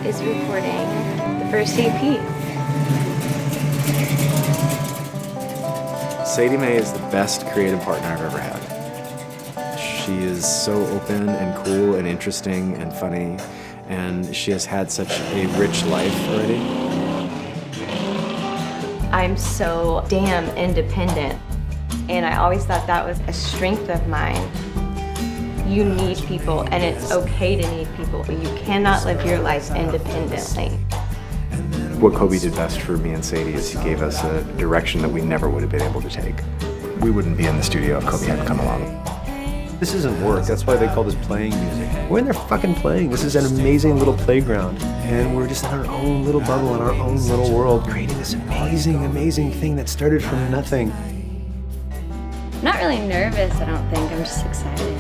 is recording the first EP. Sadie Mae is the best creative partner I've ever had. She is so open and cool and interesting and funny, and she has had such a rich life already. I'm so damn independent, and I always thought that was a strength of mine. You need people, and it's okay to need people, but you cannot live your life independently. What Coby did best for me and Sadie is he gave us a direction that we never would have been able to take. We wouldn't be in the studio if Coby hadn't come along. This isn't work, that's why they call this playing music. We're in there fucking playing. This is an amazing little playground. And we're just in our own little bubble, in our own little world, creating this amazing, amazing thing that started from nothing. I'm not really nervous, I don't think. I'm just excited.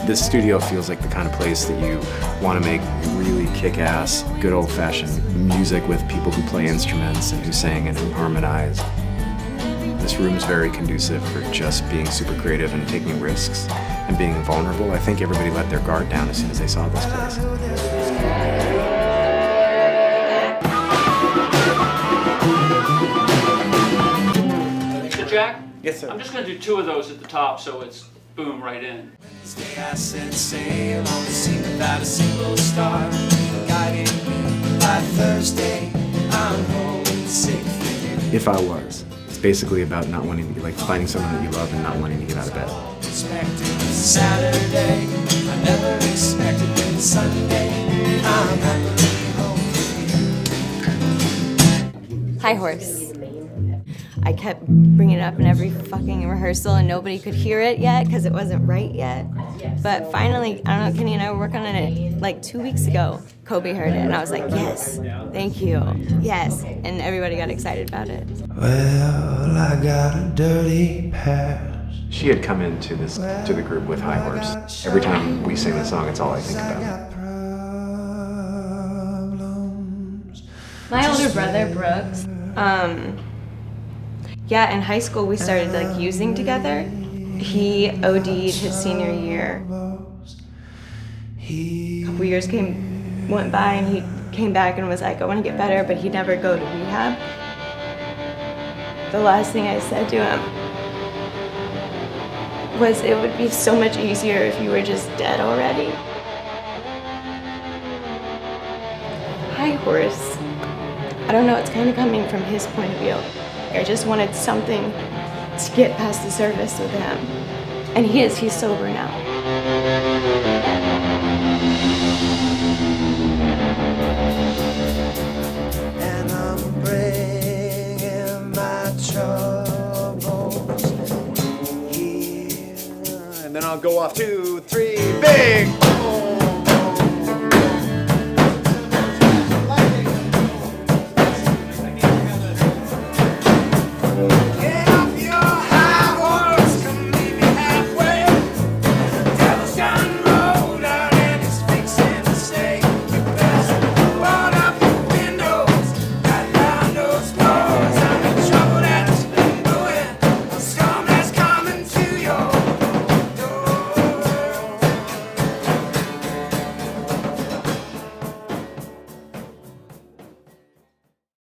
This studio feels like the kind of place that you want to make really kick-ass, good old-fashioned music with people who play instruments and who sing and who harmonize. This room's very conducive for just being super creative and taking risks and being vulnerable. I think everybody let their guard down as soon as they saw this place. So Jack? Yes, sir. I'm just going to do 2 of those at the top so it's boom right in. Wednesday I set sail on the sea without a single star guiding me. By Thursday I'm home sick thinking. If I Was. It's basically about not wanting to, like, finding someone that you love and not wanting to get out of bed. Expected Saturday, I never expected it Sunday. I'm happily home. High Horse. I kept bringing it up in every fucking rehearsal and nobody could hear it yet because it wasn't right yet. But finally, I don't know, Kenny and I were working on it like 2 weeks ago. Coby heard it and I was like, yes, thank you, yes. And everybody got excited about it. Well, I got a dirty past. She had come into the group with High Horse. Every time we sing the song, it's all I think about. My older brother, Brooke, yeah, in high school we started like using together. He OD'd his senior year. A couple years went by and he came back and was like, I want to get better, but he'd never go to rehab. The last thing I said to him was it would be so much easier if you were just dead already. High Horse. I don't know, it's kind of coming from his point of view. I just wanted something to get past the surface with him. And he's sober now. And I'm bringing my troubles here. And then I'll go off 2, 3, big